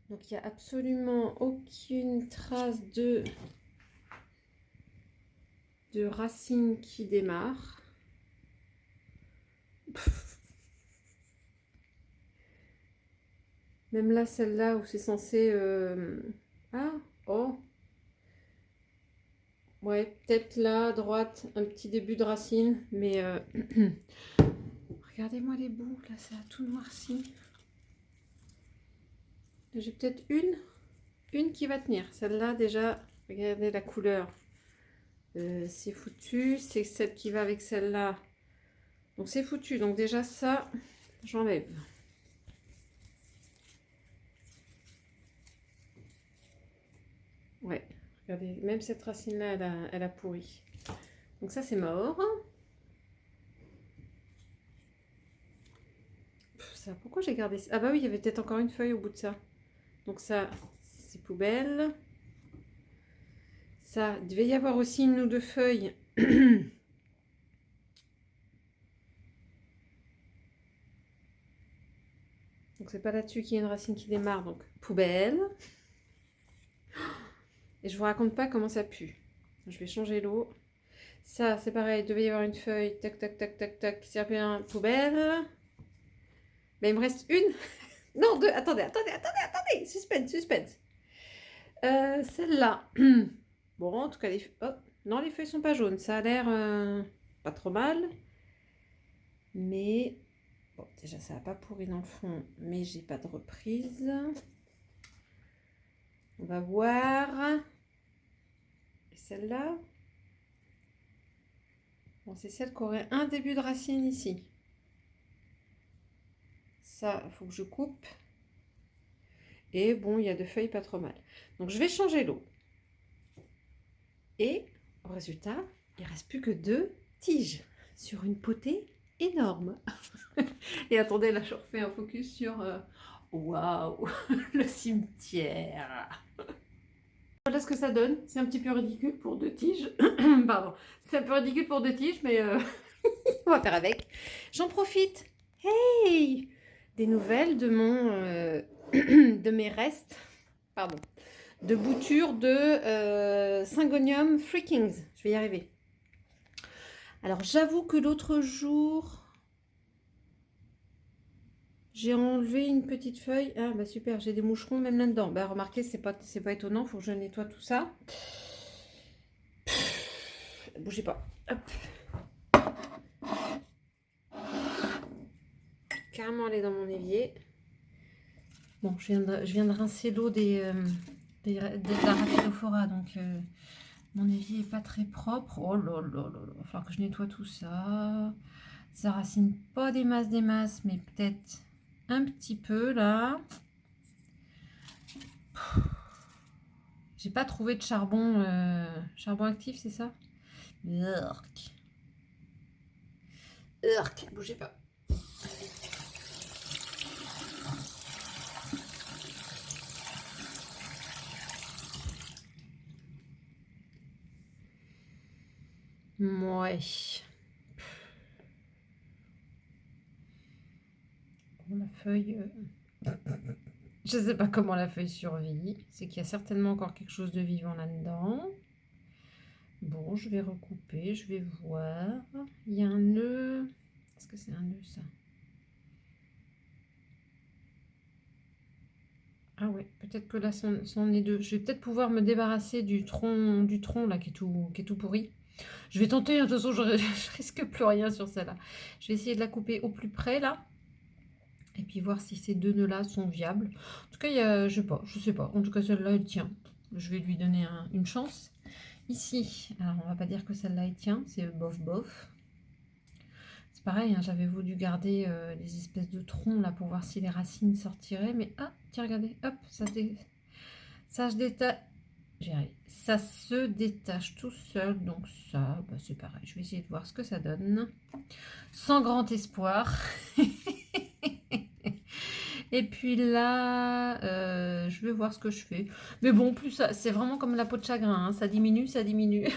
Donc il n'y a absolument aucune trace de racines qui démarrent. Même là, celle-là où c'est censé... Ah, oh. Ouais, peut-être là, à droite, un petit début de racine. Mais regardez-moi les bouts, là, ça a tout noirci. J'ai peut-être une qui va tenir. Celle-là, déjà, regardez la couleur. C'est foutu. C'est celle qui va avec celle-là. Donc c'est foutu. Donc déjà ça, j'enlève. Ouais, regardez, même cette racine-là, elle a pourri. Donc ça, c'est mort. Ça, pourquoi j'ai gardé ça? Ah bah oui, il y avait peut-être encore une feuille au bout de ça. Donc ça, c'est poubelle. Ça, il devait y avoir aussi une ou deux feuilles. Donc c'est pas là-dessus qu'il y a une racine qui démarre, donc poubelle. Et je vous raconte pas comment ça pue. Je vais changer l'eau. Ça, c'est pareil, il devait y avoir une feuille. Tac, tac, tac, tac, tac. Qui sert bien poubelle. Mais il me reste une. Non, deux. Attendez. Suspense, suspense. Celle-là. Bon, en tout cas, oh, non, les feuilles sont pas jaunes. Ça a l'air pas trop mal. Mais bon, déjà, ça n'a pas pourri dans le fond. Mais j'ai pas de reprise. On va voir. Et celle-là. Bon, c'est celle qui aurait un début de racine ici. Ça, il faut que je coupe. Et bon, il y a deux feuilles pas trop mal. Donc, je vais changer l'eau. Et au résultat, il ne reste plus que 2 tiges sur une potée énorme. Et attendez, là, je refais un focus sur... Waouh, le cimetière. Voilà ce que ça donne. C'est un petit peu ridicule pour 2 tiges. Pardon. C'est un peu ridicule pour 2 tiges, mais on va faire avec. J'en profite. Hey, des nouvelles de mon... de mes restes. Pardon. De bouture de Syngonium Freakings. Je vais y arriver. Alors, j'avoue que l'autre jour, j'ai enlevé une petite feuille. Ah, bah super, j'ai des moucherons même là-dedans. Bah, remarquez, c'est pas étonnant. Il faut que je nettoie tout ça. Bougez pas. Hop. Carrément aller dans mon évier. Bon, je viens de rincer l'eau de la Raphilophora, donc mon évier est pas très propre. Oh là là là là, il va falloir que je nettoie tout ça. Ça racine pas des masses, mais peut-être un petit peu là. J'ai pas trouvé de charbon actif, c'est ça? Urk. Urk, bougez pas. Ouais. Bon, la feuille... Je sais pas comment la feuille survit. C'est qu'il y a certainement encore quelque chose de vivant là-dedans. Bon, je vais recouper, je vais voir. Il y a un nœud. Est-ce que c'est un nœud, ça? Ah ouais, peut-être que là, c'en est deux. Je vais peut-être pouvoir me débarrasser du tronc là, qui est tout pourri. Je vais tenter, hein, de toute façon, je risque plus rien sur celle-là. Je vais essayer de la couper au plus près, là. Et puis voir si ces deux nœuds-là sont viables. En tout cas, je sais pas. En tout cas, celle-là, elle tient. Je vais lui donner une chance. Ici, alors on va pas dire que celle-là, elle tient. C'est bof bof. C'est pareil, hein, j'avais voulu garder les espèces de troncs, là, pour voir si les racines sortiraient. Mais, ah, tiens, regardez, hop, ça se détache. Ça se détache tout seul. Donc ça, bah, c'est pareil. Je vais essayer de voir ce que ça donne. Sans grand espoir. Et puis là, je vais voir ce que je fais. Mais bon, plus ça, c'est vraiment comme la peau de chagrin. Hein. Ça diminue, ça diminue.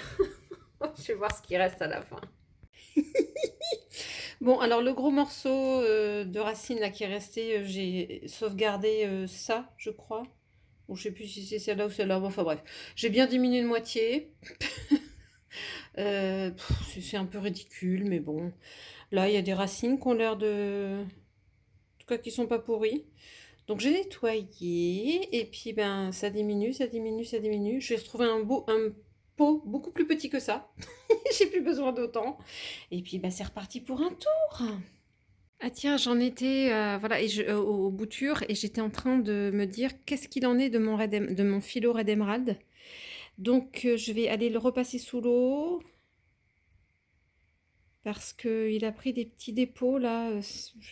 Je vais voir ce qui reste à la fin. Bon, alors le gros morceau de racine là qui est resté, j'ai sauvegardé ça, je crois. Ou je sais plus si c'est celle-là ou celle-là. Bon, enfin bref, j'ai bien diminué de moitié. C'est un peu ridicule, mais bon. Là, il y a des racines qui ont l'air de... En tout cas, qui sont pas pourries. Donc, j'ai nettoyé. Et puis, ben, ça diminue, ça diminue, ça diminue. Je vais retrouver un pot beaucoup plus petit que ça. J'ai plus besoin d'autant. Et puis, ben, c'est reparti pour un tour. Ah tiens, j'en étais voilà, aux boutures et j'étais en train de me dire qu'est-ce qu'il en est de mon philo Red Emerald. Donc, je vais aller le repasser sous l'eau. Parce qu'il a pris des petits dépôts là.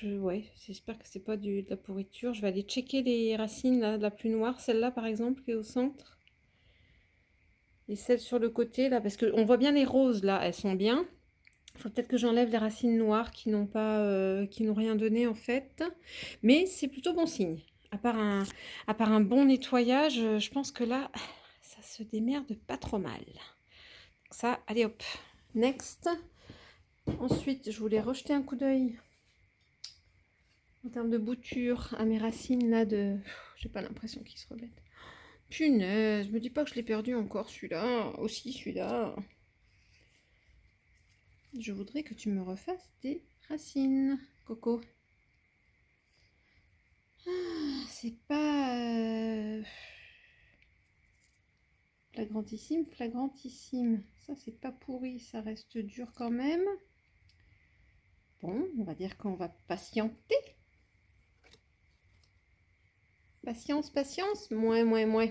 Ouais, j'espère que c'est pas de la pourriture. Je vais aller checker les racines là, la plus noire, celle-là par exemple qui est au centre. Et celle sur le côté là, parce qu'on voit bien les roses là, elles sont bien. Il faut peut-être que j'enlève les racines noires qui n'ont rien donné en fait. Mais c'est plutôt bon signe. À part un bon nettoyage, je pense que là, ça se démerde pas trop mal. Ça, allez hop, next. Ensuite, je voulais rejeter un coup d'œil en termes de bouture à mes racines là de... J'ai pas l'impression qu'ils se remettent. Punaise, je me dis pas que je l'ai perdu encore celui-là. Aussi celui-là. Je voudrais que tu me refasses des racines, Coco. Ah, c'est pas flagrantissime, flagrantissime. Ça, c'est pas pourri, ça reste dur quand même. Bon, on va dire qu'on va patienter. Patience, patience. Moins, moins, moins.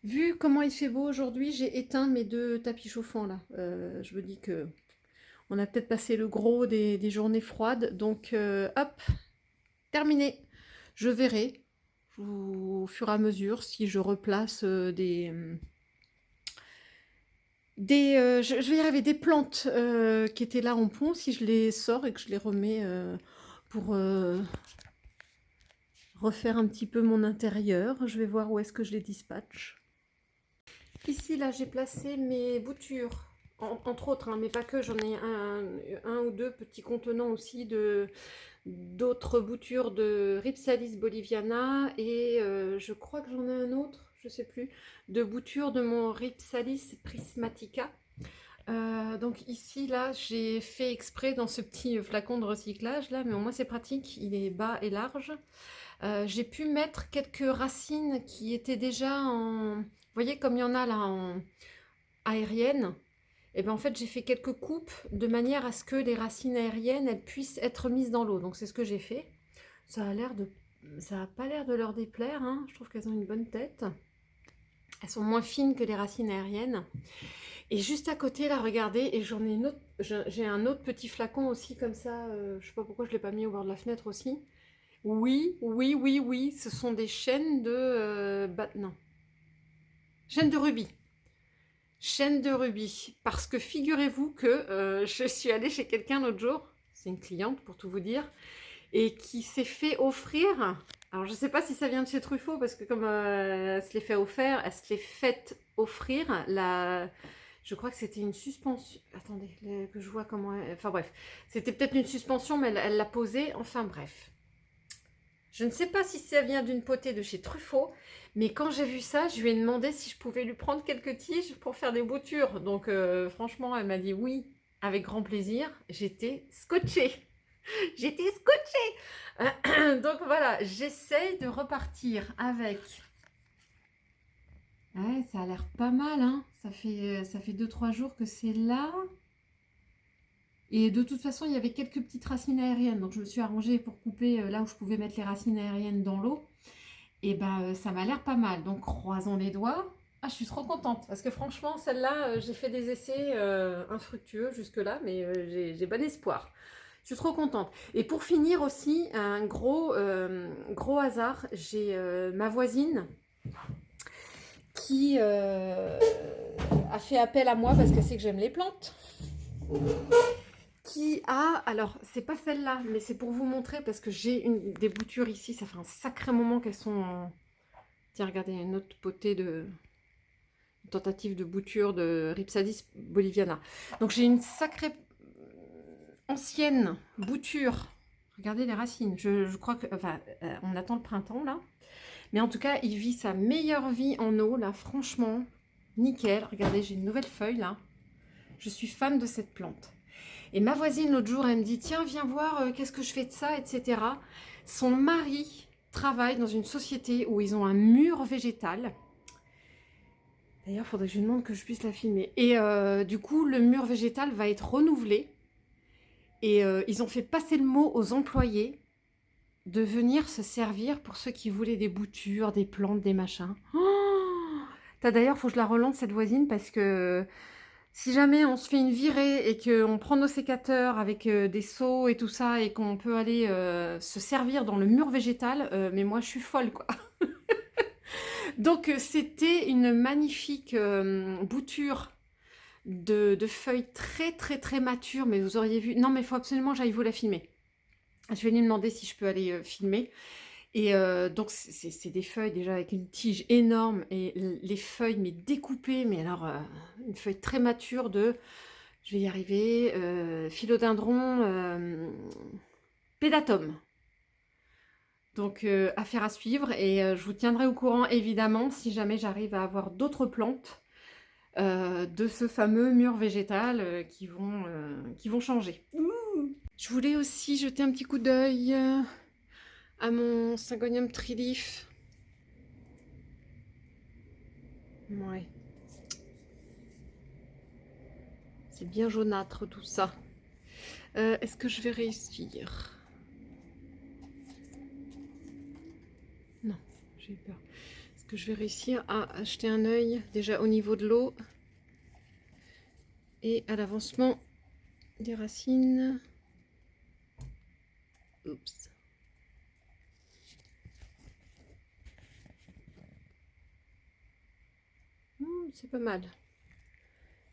Vu comment il fait beau aujourd'hui, j'ai éteint mes 2 tapis chauffants là. Je me dis que on a peut-être passé le gros des journées froides. Donc, hop, terminé. Je verrai au fur et à mesure si je replace je vais y arriver, des plantes qui étaient là en pont, si je les sors et que je les remets pour refaire un petit peu mon intérieur. Je vais voir où est-ce que je les dispatche. Ici, là, j'ai placé mes boutures, entre autres, hein, mais pas que, j'en ai un ou deux petits contenants aussi d'autres boutures de Rhipsalis boliviana et je crois que j'en ai un autre, je sais plus, de boutures de mon Rhipsalis prismatica. Donc ici, là, j'ai fait exprès dans ce petit flacon de recyclage, là, mais au moins c'est pratique, il est bas et large. J'ai pu mettre quelques racines qui étaient déjà en... Vous voyez, comme il y en a là en aérienne, et bien en fait j'ai fait quelques coupes de manière à ce que les racines aériennes elles puissent être mises dans l'eau. Donc c'est ce que j'ai fait. Ça a pas l'air de leur déplaire, hein. Je trouve qu'elles ont une bonne tête. Elles sont moins fines que les racines aériennes. Et juste à côté là, regardez, et j'en ai une autre, j'ai un autre petit flacon aussi comme ça. Je sais pas pourquoi je l'ai pas mis au bord de la fenêtre aussi. Oui, oui, oui, oui, ce sont des chaînes de... non. Chaînes de rubis. Chaîne de rubis. Parce que figurez-vous que je suis allée chez quelqu'un l'autre jour, c'est une cliente pour tout vous dire, et qui s'est fait offrir, alors je ne sais pas si ça vient de chez Truffaut, parce que comme elle se l'est fait offrir, elle se l'est fait offrir, je crois que c'était une suspension, attendez, que je vois comment, enfin bref, c'était peut-être une suspension, mais elle l'a posée, enfin bref. Je ne sais pas si ça vient d'une potée de chez Truffaut, mais quand j'ai vu ça, je lui ai demandé si je pouvais lui prendre quelques tiges pour faire des boutures. Donc franchement, elle m'a dit oui, avec grand plaisir. J'étais scotchée. J'étais scotchée. Donc voilà, j'essaye de repartir avec... Ouais, ça a l'air pas mal, hein. Ça fait 2-3 jours que c'est là. Et de toute façon, il y avait quelques petites racines aériennes. Donc je me suis arrangée pour couper là où je pouvais mettre les racines aériennes dans l'eau. Et ben ça m'a l'air pas mal. Donc croisons les doigts. Ah, je suis trop contente. Parce que franchement, celle-là, j'ai fait des essais infructueux jusque-là. Mais j'ai bon espoir. Je suis trop contente. Et pour finir aussi, un gros hasard. J'ai ma voisine qui a fait appel à moi parce qu'elle sait que j'aime les plantes. Qui a, alors c'est pas celle-là, mais c'est pour vous montrer parce que j'ai des boutures ici, ça fait un sacré moment qu'elles sont en... Tiens, regardez, une autre potée de tentative de bouture de Rhipsalis boliviana. Donc j'ai une sacrée ancienne bouture. Regardez les racines. Je crois que, enfin, on attend le printemps là, mais en tout cas, il vit sa meilleure vie en eau là. Franchement, nickel. Regardez, j'ai une nouvelle feuille là. Je suis fan de cette plante. Et ma voisine, l'autre jour, elle me dit, tiens, viens voir, qu'est-ce que je fais de ça, etc. Son mari travaille dans une société où ils ont un mur végétal. D'ailleurs, il faudrait que je lui demande que je puisse la filmer. Et du coup, le mur végétal va être renouvelé. Et ils ont fait passer le mot aux employés de venir se servir pour ceux qui voulaient des boutures, des plantes, des machins. Oh, d'ailleurs, il faut que je la relance, cette voisine, parce que... Si jamais on se fait une virée et qu'on prend nos sécateurs avec des seaux et tout ça et qu'on peut aller se servir dans le mur végétal, mais moi je suis folle quoi. Donc c'était une magnifique bouture de feuilles très très très matures, mais vous auriez vu... Non mais il faut absolument que j'aille vous la filmer. Je vais lui demander si je peux aller filmer. Et donc c'est des feuilles déjà avec une tige énorme et les feuilles mais découpées, mais alors une feuille très mature de, je vais y arriver, philodendron pédatum. Donc affaire à suivre et je vous tiendrai au courant évidemment si jamais j'arrive à avoir d'autres plantes de ce fameux mur végétal qui vont changer. Je voulais aussi jeter un petit coup d'œil à mon Syngonium Trilif. Ouais. C'est bien jaunâtre tout ça. Est-ce que je vais réussir? Non, j'ai peur. Est-ce que je vais réussir à acheter un œil déjà au niveau de l'eau et à l'avancement des racines? Oups. C'est pas mal.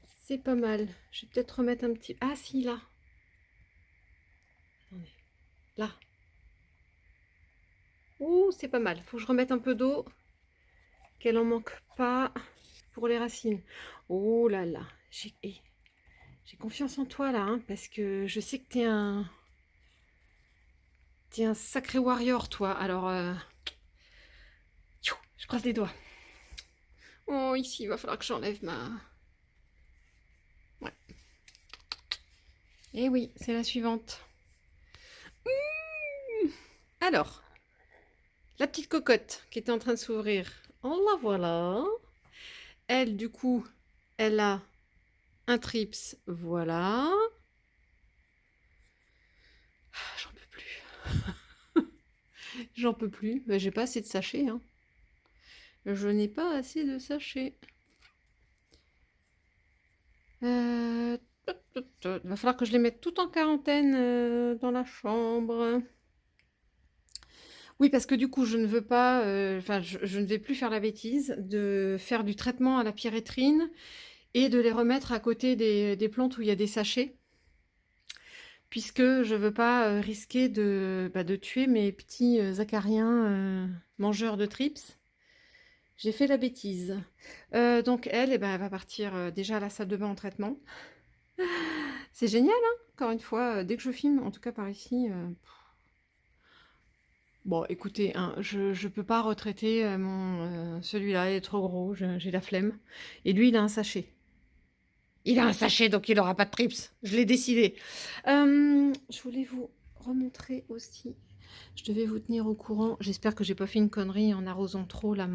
C'est pas mal. Je vais peut-être remettre un petit... Ah si, là. Attendez. Là. Ouh, c'est pas mal. Faut que je remette un peu d'eau. Qu'elle en manque pas pour les racines. Oh là là. J'ai confiance en toi là, hein, parce que je sais que t'es un sacré warrior, toi. Alors, je croise les doigts. Oh, ici, il va falloir que j'enlève ma... Ouais. Eh oui, c'est la suivante. Alors, la petite cocotte qui était en train de s'ouvrir. Oh la voilà. Elle, du coup, elle a un trips. Voilà. J'en peux plus. J'en peux plus. Mais j'ai pas assez de sachets. Hein. Je n'ai pas assez de sachets. Il va falloir que je les mette toutes en quarantaine dans la chambre. Oui, parce que du coup, je ne veux pas, enfin, je ne vais plus faire la bêtise de faire du traitement à la pyrétrine et de les remettre à côté des plantes où il y a des sachets, puisque je ne veux pas risquer de tuer mes petits acariens mangeurs de trips. J'ai fait la bêtise. Donc elle, eh ben, elle va partir déjà à la salle de bain en traitement. C'est génial, hein, encore une fois, dès que je filme, en tout cas par ici... Bon, écoutez, hein, je peux pas retraiter celui-là, il est trop gros, j'ai la flemme. Et lui, il a un sachet. Il a un sachet, donc il n'aura pas de trips. Je l'ai décidé. Je voulais vous remontrer aussi. Je devais vous tenir au courant. J'espère que j'ai pas fait une connerie en arrosant trop là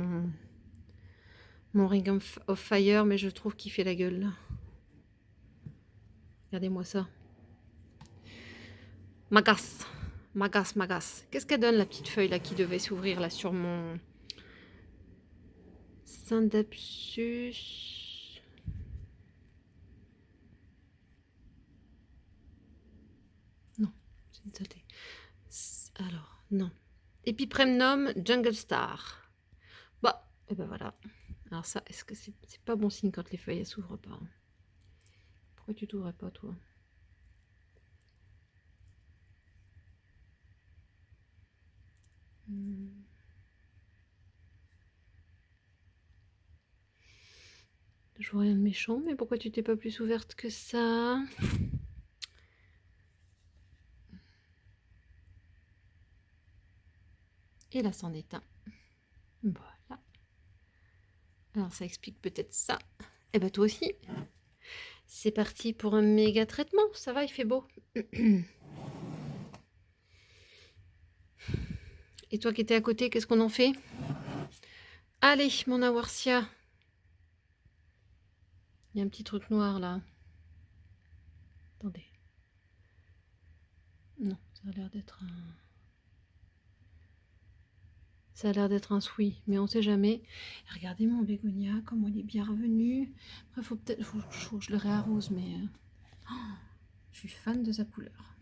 mon Ring of Fire, mais je trouve qu'il fait la gueule. Là. Regardez-moi ça. M'agace. M'agace, m'agace. Qu'est-ce qu'elle donne la petite feuille là qui devait s'ouvrir là sur mon Syndapsus? Non, c'est une saleté. Alors, non. Epipremnum Jungle Star. Bah, et ben voilà. Alors ça, est-ce que c'est pas bon signe quand les feuilles s'ouvrent pas? Pourquoi tu t'ouvrais pas, toi? Je vois rien de méchant, mais pourquoi tu t'es pas plus ouverte que ça? Et là, c'en est un. Voilà. Alors, ça explique peut-être ça. Et ben toi aussi. C'est parti pour un méga traitement. Ça va, il fait beau. Et toi qui étais à côté, qu'est-ce qu'on en fait? Allez, mon Awarsia. Il y a un petit truc noir là. Attendez. Non, ça a l'air d'être un... Ça a l'air d'être un sweet, mais on sait jamais. Regardez mon bégonia, comment il est bien revenu. Après, faut peut-être... Faut que je le réarrose, mais... Oh, je suis fan de sa couleur.